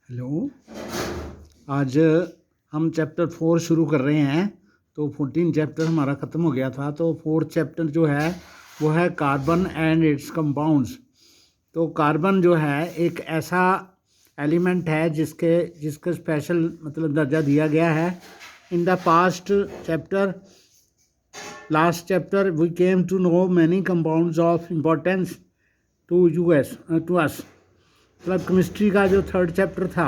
Hello. आज हम chapter 4 शुरू कर रहे हैं। तो 14 चैप्टर हमारा ख़त्म हो गया था। तो 4th चैप्टर जो है वो है कार्बन एंड इट्स कंपाउंड्स। तो कार्बन जो है एक ऐसा एलिमेंट है जिसके स्पेशल मतलब दर्जा दिया गया है। In the past chapter last chapter we came to know many compounds of importance to us. मतलब केमिस्ट्री का जो 3rd चैप्टर था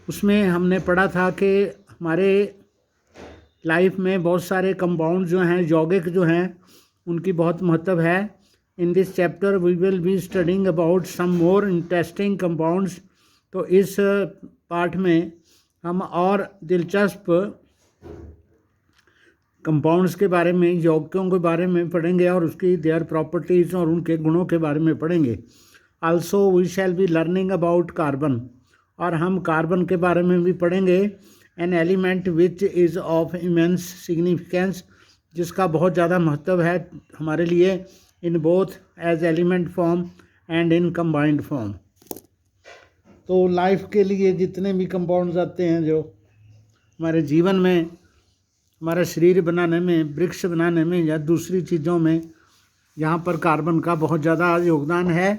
उसमें हमने पढ़ा था कि हमारे लाइफ में बहुत सारे कंपाउंड जो हैं यौगिक जो हैं उनकी बहुत महत्व है। In this chapter we will be studying about some more interesting compounds. तो इस पार्ट में हम और दिलचस्प कंपाउंड्स के बारे में, यौगिकों के बारे में पढ़ेंगे और उसकी देयर प्रॉपर्टीज़ और उनके गुणों के बारे में पढ़ेंगे। Also we shall be learning about carbon, और हम कार्बन के बारे में भी पढ़ेंगे। An element which is of immense significance, जिसका बहुत ज़्यादा महत्व है हमारे लिए, in both as element form and in combined form. तो लाइफ के लिए जितने भी कंपाउंड्स आते हैं जो हमारे जीवन में, हमारा शरीर बनाने में, वृक्ष बनाने में या दूसरी चीज़ों में, यहाँ पर कार्बन का बहुत ज़्यादा योगदान है।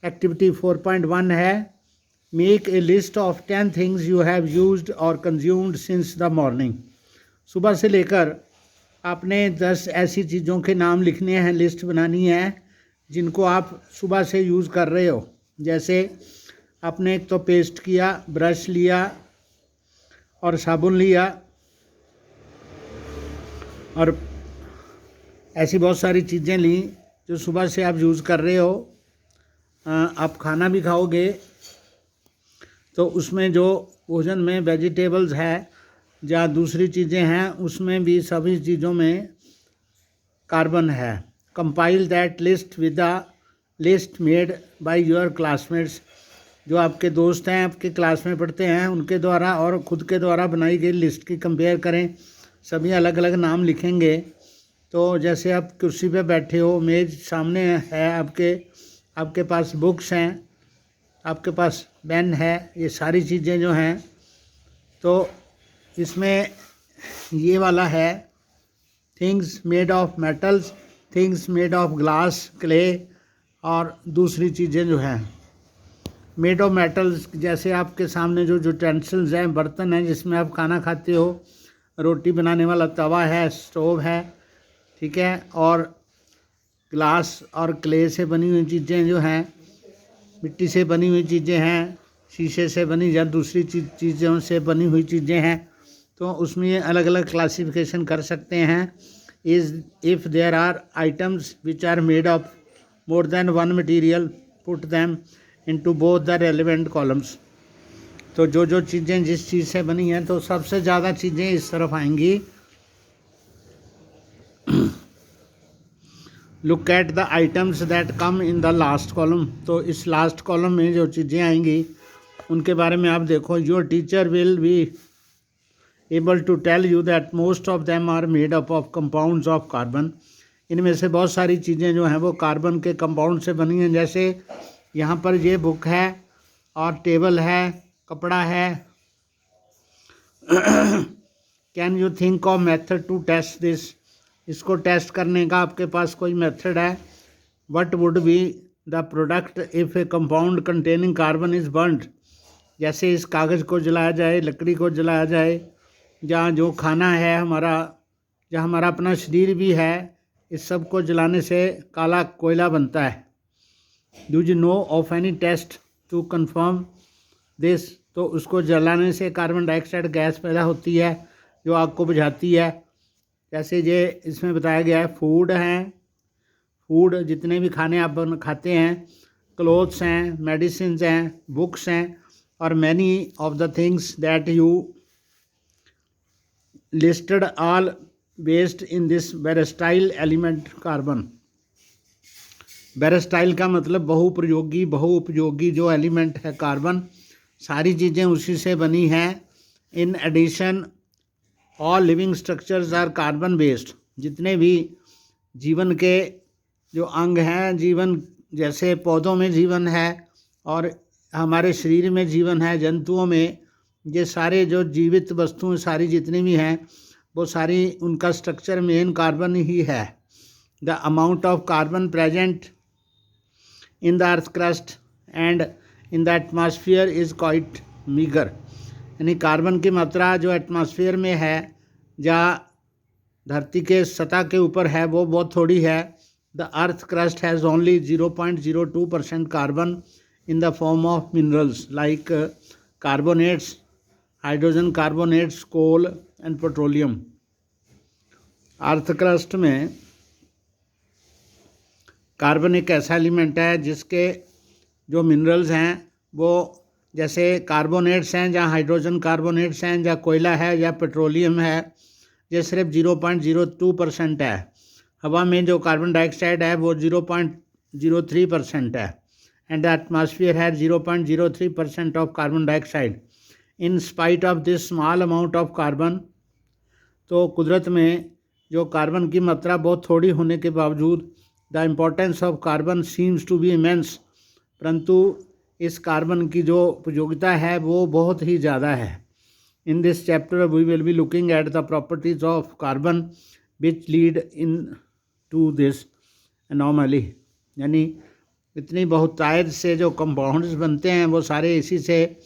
एक्टिविटी 4.1 है make a list of 10 things you have used और कंज्यूम्ड सिंस द मॉर्निंग। सुबह से लेकर आपने 10 ऐसी चीज़ों के नाम लिखने हैं, लिस्ट बनानी है जिनको आप सुबह से यूज़ कर रहे हो। जैसे आपने एक तो पेस्ट किया, ब्रश लिया और साबुन लिया, और ऐसी बहुत सारी चीज़ें ली जो सुबह से आप यूज़ कर रहे हो। आप खाना भी खाओगे तो उसमें जो भोजन में वेजिटेबल्स है या दूसरी चीज़ें हैं उसमें भी सभी चीज़ों में कार्बन है। Compile that list with the list made by your classmates, जो आपके दोस्त हैं, आपके क्लास में पढ़ते हैं, उनके द्वारा और ख़ुद के द्वारा बनाई गई लिस्ट की कंपेयर करें। सभी अलग अलग नाम लिखेंगे। तो जैसे आप कुर्सी पे बैठे हो, मेज़ सामने है आपके पास बुक्स हैं, आपके पास पेन है, ये सारी चीज़ें जो हैं, तो इसमें ये वाला है things made of metals, things made of glass, clay, और दूसरी चीज़ें जो हैं मेड ऑफ मेटल्स, जैसे आपके सामने जो यूटेंसिल्स हैं, बर्तन हैं जिसमें आप खाना खाते हो, रोटी बनाने वाला तवा है, स्टोव है, ठीक है, और ग्लास और क्ले से बनी हुई चीज़ें जो हैं, मिट्टी से बनी हुई चीज़ें हैं, शीशे से बनी या दूसरी चीज़ों से बनी हुई चीज़ें हैं। तो उसमें ये अलग अलग क्लासिफिकेशन कर सकते हैं। Is if there are items which are made of more than one material put them into both the relevant columns. तो जो चीज़ें जिस चीज़ से बनी हैं तो सबसे ज़्यादा चीज़ें इस तरफ आएंगी। Look at the items that come in the last column. तो इस लास्ट कॉलम में जो चीज़ें आएंगी उनके बारे में आप देखो। Your teacher will be able to tell you that most of them are made up of compounds of carbon. इनमें से बहुत सारी चीज़ें जो हैं वो कार्बन के कंपाउंड से बनी हैं। जैसे यहाँ पर ये बुक है और टेबल है, कपड़ा है। Can you think of method to test this. इसको टेस्ट करने का आपके पास कोई मेथड है। What would be the product if a compound containing carbon is burned. जैसे इस कागज़ को जलाया जाए, लकड़ी को जलाया जाए, या जो खाना है हमारा, या हमारा अपना शरीर भी है, इस सब को जलाने से काला कोयला बनता है। Do you know of any test to confirm this. तो उसको जलाने से कार्बन डाइऑक्साइड गैस पैदा होती है जो आग को बुझाती है। जैसे ये इसमें बताया गया है, फूड हैं, फूड जितने भी खाने आप खाते हैं, क्लोथ्स हैं, मेडिसिन हैं, बुक्स हैं, और many of the things that you listed all based in this versatile element carbon. Versatile का मतलब बहुउपयोगी जो एलिमेंट है कार्बन, सारी चीज़ें उसी से बनी हैं। In addition all living structures are carbon based. जितने भी जीवन के जो अंग हैं, जीवन जैसे पौधों में जीवन है और हमारे शरीर में जीवन है, जंतुओं में, ये सारे जो जीवित वस्तुएं सारी जितनी भी हैं वो सारी उनका स्ट्रक्चर मेन कार्बन ही है। The amount of carbon present in the earth crust and in the atmosphere is quite meagre. यानी कार्बन की मात्रा जो एटमॉस्फेयर में है या धरती के सतह के ऊपर है वो बहुत थोड़ी है। The earth crust has only 0.02% carbon in the form of minerals like carbonates, hydrogen carbonates, coal and petroleum। Earth crust में कार्बन एक ऐसा एलिमेंट है जिसके जो मिनरल्स हैं वो जैसे कार्बोनेट्स हैं या हाइड्रोजन कार्बोनेट्स हैं या कोयला है या पेट्रोलियम है, ये सिर्फ 0.02% है। हवा में जो कार्बन डाइऑक्साइड है वो 0.03% है and the atmosphere has 0.03% of carbon dioxide। in spite of this small amount of carbon, तो कुदरत में जो कार्बन की मात्रा बहुत थोड़ी होने के बावजूद the importance of carbon seems to be immense, परंतु इस कार्बन की जो उपयोगिता है वो बहुत ही ज़्यादा है। in this chapter we will be looking at the properties of carbon which lead in to this anomaly। यानी इतनी बहुतायत से जो कंपाउंड्स बनते हैं वो सारे इसी से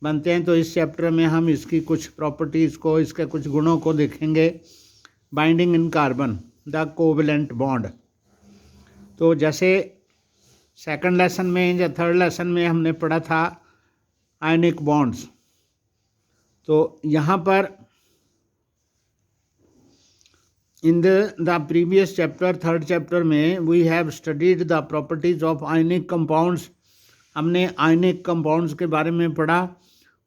बनते हैं। तो इस चैप्टर में हम इसकी कुछ प्रॉपर्टीज़ को, इसके कुछ गुणों को देखेंगे। Binding in carbon, the covalent bond. तो जैसे सेकंड लेसन में या थर्ड लेसन में हमने पढ़ा था आयनिक बॉन्ड्स, तो यहाँ पर in the previous chapter, third chapter में we have studied the properties of ionic compounds। हमने ionic compounds के बारे में पढ़ा।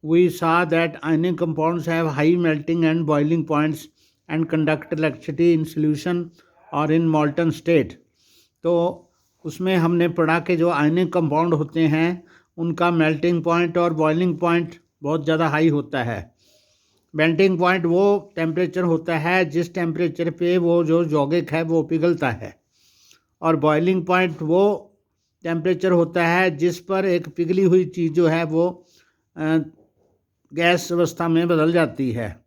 we saw that ionic compounds have high melting and boiling points and conduct electricity in solution or in molten state। तो उसमें हमने पढ़ा कि जो ionic compound होते हैं उनका melting point और boiling point बहुत ज़्यादा हाई होता है। मेल्टिंग पॉइंट वो टेम्परेचर होता है जिस टेम्परेचर पे वो जो यौगिक है वो पिघलता है, और बॉइलिंग पॉइंट वो टेम्परेचर होता है जिस पर एक पिघली हुई चीज़ जो है वो गैस अवस्था में बदल जाती है।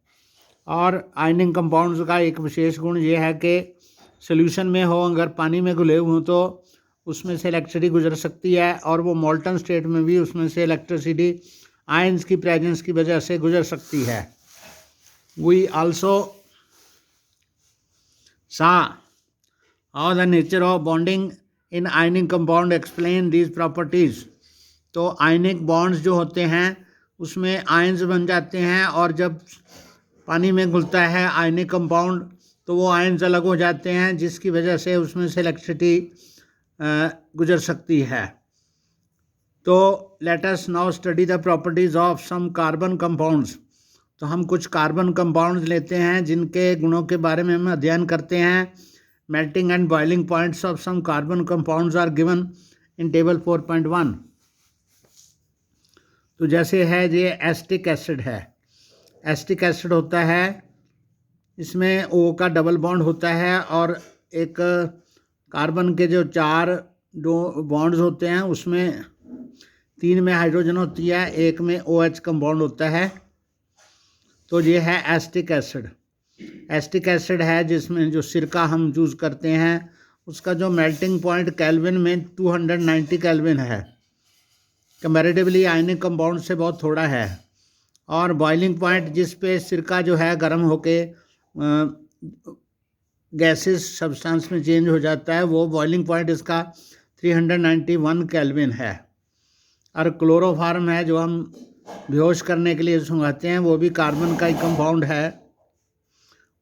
और आयनिक कंपाउंड्स का एक विशेष गुण ये है कि सोल्यूशन में हो, अगर पानी में घुले हुए तो उसमें से इलेक्ट्रिसिटी गुजर सकती है, और वो मोल्टन स्टेट में भी उसमें से इलेक्ट्रिसिटी आयंस की प्रेजेंस की वजह से गुजर सकती है। We also saw how the nature of bonding in ionic compound explain these properties। तो आयनिक बॉन्ड्स जो होते हैं उसमें आयंस बन जाते हैं, और जब पानी में घुलता है आयनिक कंपाउंड तो वो आयंस अलग हो जाते हैं जिसकी वजह से उसमें से इलेक्ट्रिसिटी गुजर सकती है। तो let us now study the properties of some carbon compounds. तो हम कुछ कार्बन कंपाउंड्स लेते हैं जिनके गुणों के बारे में हम अध्ययन करते हैं। Melting and boiling points of some carbon compounds are given in table 4.1। तो जैसे है ये एसिटिक एसिड है। एसिटिक एसिड होता है, इसमें ओ का डबल बॉन्ड होता है, और एक कार्बन के जो 4 बॉन्ड्स होते हैं उसमें 3 में हाइड्रोजन होती है, 1 में OH कंपाउंड होता है। तो ये है एसिटिक एसिड। एसिटिक एसिड है जिसमें जो सिरका हम यूज़ करते हैं उसका जो मेल्टिंग पॉइंट केल्विन में 290 केल्विन है, कंपैरेटिवली आयनिक कंपाउंड से बहुत थोड़ा है। और बॉइलिंग पॉइंट जिस पे सिरका जो है गर्म होके गैसेस सब्सटेंस में चेंज हो जाता है, वो बॉइलिंग पॉइंट इसका 391 केल्विन है। और क्लोरोफॉर्म है जो हम बेहोश करने के लिए सुंघाते हैं, वो भी कार्बन का ही कंपाउंड है,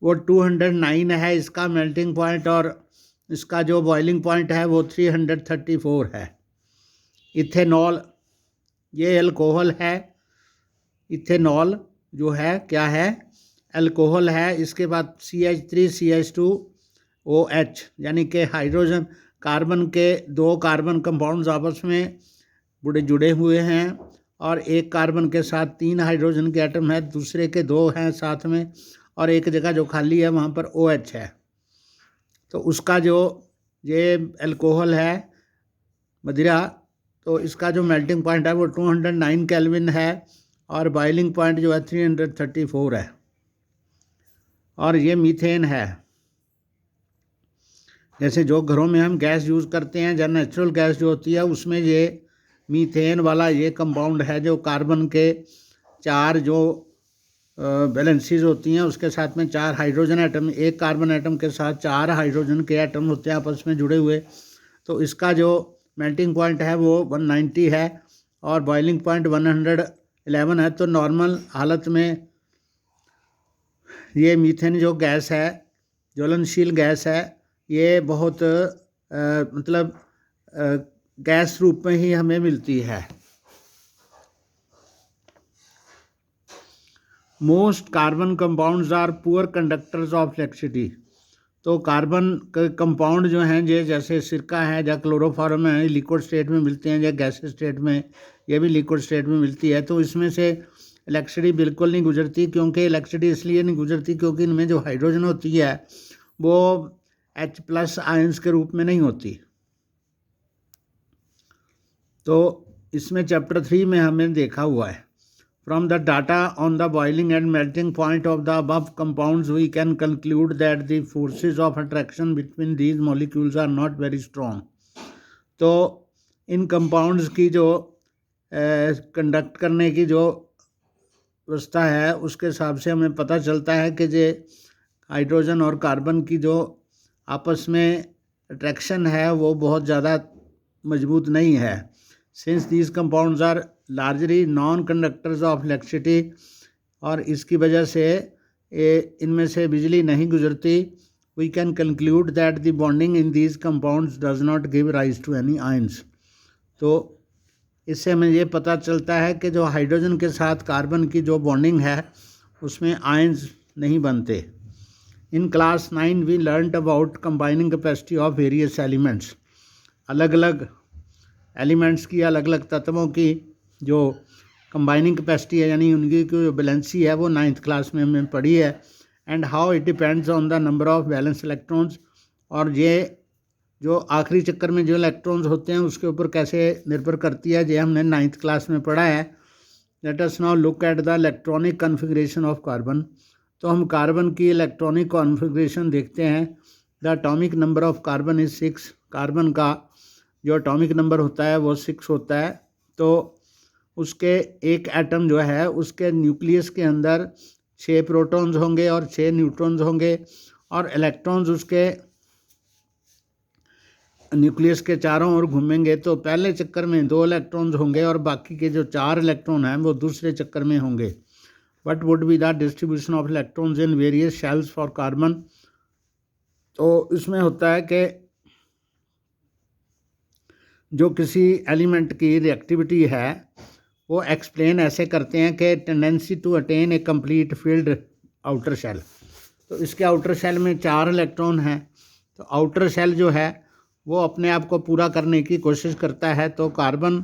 वो 209 है इसका मेल्टिंग पॉइंट, और इसका जो बॉइलिंग पॉइंट है वो 334 है। इथेनॉल, ये अल्कोहल है। इथेनॉल जो है क्या है, अल्कोहल है। इसके बाद CH3CH2OH, यानी कि हाइड्रोजन कार्बन के 2 कार्बन कंपाउंड्स आपस में जुड़े हुए हैं, और एक कार्बन के साथ 3 हाइड्रोजन के एटम है, दूसरे के 2 हैं साथ में, और एक जगह जो खाली है वहाँ पर OH है। तो उसका जो ये अल्कोहल है मदिरा, तो इसका जो मेल्टिंग पॉइंट है वो 209 केल्विन है और बॉइलिंग पॉइंट जो है 334 है। और ये मीथेन है। जैसे जो घरों में हम गैस यूज़ करते हैं, जब नेचुरल गैस जो होती है उसमें ये मीथेन वाला ये कंपाउंड है, जो कार्बन के 4 जो बैलेंसीज होती हैं उसके साथ में 4 हाइड्रोजन एटम, एक कार्बन एटम के साथ 4 हाइड्रोजन के एटम होते हैं आपस में जुड़े हुए। तो इसका जो मेल्टिंग पॉइंट है वो 190 है और बॉइलिंग पॉइंट 111 है। तो नॉर्मल हालत में ये मीथेन जो गैस है, ज्वलनशील गैस है, ये बहुत मतलब गैस रूप में ही हमें मिलती है। Most carbon compounds are poor conductors of electricity. तो कार्बन के कंपाउंड जो हैं ये जैसे सिरका है या क्लोरोफॉर्म है, लिक्विड स्टेट में मिलते हैं या गैस स्टेट में, ये भी लिक्विड स्टेट में मिलती है। तो इसमें से इलेक्ट्रिसिटी बिल्कुल नहीं गुजरती, क्योंकि इलेक्ट्रिसिटी इसलिए नहीं गुजरती क्योंकि इनमें जो हाइड्रोजन होती है वो H+ आयंस के रूप में नहीं होती। तो इसमें चैप्टर 3 में हमें देखा हुआ है, from the data on the boiling and melting point of the above compounds we can conclude that the forces of attraction between these molecules are not very strong. तो इन कंपाउंड्स की जो कंडक्ट करने की जो व्यवस्था है उसके हिसाब से हमें पता चलता है कि जो हाइड्रोजन और कार्बन की जो आपस में अट्रैक्शन है वो बहुत ज़्यादा मजबूत नहीं है। Since these compounds are largely non conductors of electricity, और इसकी वजह से इनमें से बिजली नहीं गुजरती, we can conclude that the bonding in these compounds does not give rise to any ions. तो इससे हमें ये पता चलता है कि जो हाइड्रोजन के साथ कार्बन की जो बॉन्डिंग है उसमें आयंस नहीं बनते। In class 9 we learned about combining capacity of various elements. अलग अलग एलिमेंट्स की, अलग अलग तत्वों की जो कंबाइनिंग कैपेसिटी है यानी उनकी जो बैलेंसी है वो 9th क्लास में हमने पढ़ी है। And how it depends on the number of balance electrons, और ये जो आखिरी चक्कर में जो इलेक्ट्रॉन्स होते हैं उसके ऊपर कैसे निर्भर करती है, ये हमने 9th क्लास में पढ़ा है। Late us now look at the electronic configuration of carbon. तो हम कार्बन की इलेक्ट्रॉनिक कॉन्फ़िगरेशन देखते हैं। The atomic number of carbon is 6। Carbon का जो एटॉमिक नंबर होता है वो 6 होता है। तो उसके एक एटम जो है उसके न्यूक्लियस के अंदर 6 प्रोटॉन्स होंगे और 6 न्यूट्रॉन्स होंगे, और इलेक्ट्रॉन्स उसके न्यूक्लियस के चारों ओर घूमेंगे। तो पहले चक्कर में 2 इलेक्ट्रॉन्स होंगे और बाकी के जो 4 इलेक्ट्रॉन हैं वो दूसरे चक्कर में होंगे। What would be the distribution of electrons in various shells for carbon. तो इसमें होता है कि जो किसी एलिमेंट की रिएक्टिविटी है वो एक्सप्लेन ऐसे करते हैं कि tendency to attain a complete filled outer shell. तो इसके आउटर शेल में 4 इलेक्ट्रॉन हैं। तो आउटर शेल जो है वो अपने आप को पूरा करने की कोशिश करता है, तो कार्बन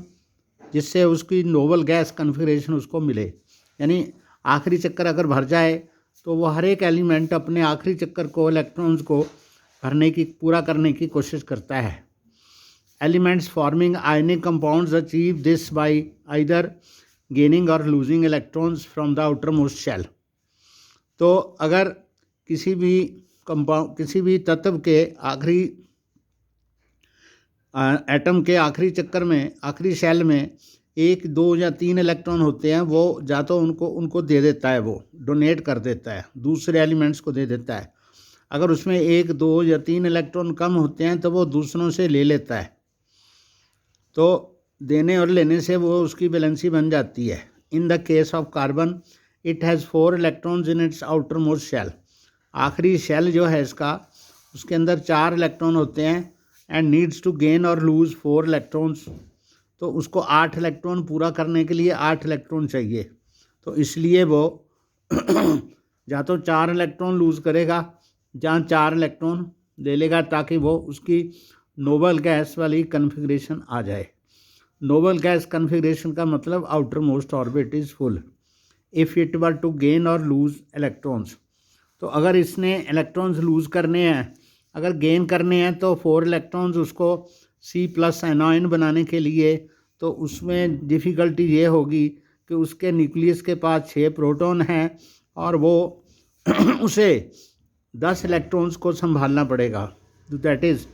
जिससे उसकी नोबल गैस कन्फिग्रेशन उसको मिले, यानी आखिरी चक्कर अगर भर जाए तो वो हर एक एलिमेंट अपने आखिरी चक्कर को, इलेक्ट्रॉन्स को भरने की, पूरा करने की कोशिश करता है। Elements forming ionic compounds achieve this by either gaining or losing electrons from the outermost shell. तो अगर किसी भी तत्व के आखिरी एटम के आखिरी चक्कर में, आखिरी शेल में 1, 2 या 3 इलेक्ट्रॉन होते हैं, वो या तो उनको दे देता है, वो डोनेट कर देता है, दूसरे एलिमेंट्स को दे देता है। अगर उसमें 1, 2 या 3 इलेक्ट्रॉन कम होते हैं तो वो दूसरों से ले लेता है। तो देने और लेने से वो उसकी बैलेंसी बन जाती है। In the case of carbon it has 4 electrons in its outermost shell. आखिरी शेल जो है इसका, उसके अंदर 4 इलेक्ट्रॉन होते हैं and needs to gain or lose 4 electrons. तो उसको 8 इलेक्ट्रॉन पूरा करने के लिए 8 इलेक्ट्रॉन चाहिए। तो इसलिए वो या तो 4 इलेक्ट्रॉन लूज़ करेगा या 4 इलेक्ट्रॉन ले लेगा, ताकि वो उसकी नोबल गैस वाली कन्फिग्रेशन आ जाए। नोबल गैस कन्फिग्रेशन का मतलब outermost orbit is full if it were to gain or lose electrons. तो अगर इसने इलेक्ट्रॉन्स लूज़ करने हैं, अगर गेन करने हैं, तो 4 इलेक्ट्रॉन्स उसको C+ एनायन बनाने के लिए तो उसमें डिफ़िकल्टी ये होगी कि उसके न्यूक्लियस के पास 6 प्रोटॉन हैं और वो उसे 10 इलेक्ट्रॉन्स को संभालना पड़ेगा, तो दैट इज़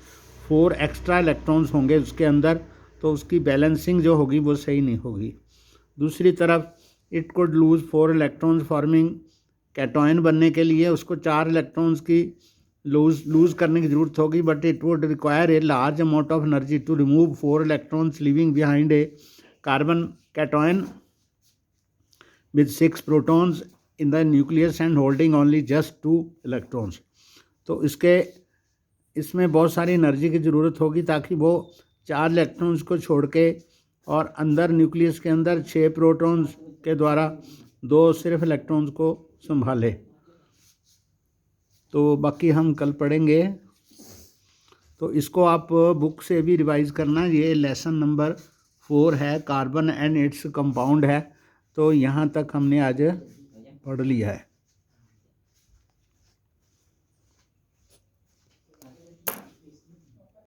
4 एक्स्ट्रा इलेक्ट्रॉन्स होंगे उसके अंदर, तो उसकी बैलेंसिंग जो होगी वो सही नहीं होगी। दूसरी तरफ it could lose 4 electrons forming cation बनने के लिए उसको 4 इलेक्ट्रॉन्स की लूज़ करने की ज़रूरत होगी, but it would require a large amount of energy to remove 4 electrons leaving behind a carbon cation with 6 protons in the nucleus and holding only just 2 electrons. तो इसमें बहुत सारी एनर्जी की ज़रूरत होगी ताकि वो 4 इलेक्ट्रॉन्स को छोड़ के और अंदर न्यूक्लियस के अंदर 6 प्रोटॉन्स के द्वारा 2 सिर्फ इलेक्ट्रॉन्स को संभाले। तो बाकी हम कल पढ़ेंगे, तो इसको आप बुक से भी रिवाइज़ करना। ये लेसन नंबर 4 है, कार्बन एंड इट्स कंपाउंड है। तो यहाँ तक हमने आज पढ़ लिया है।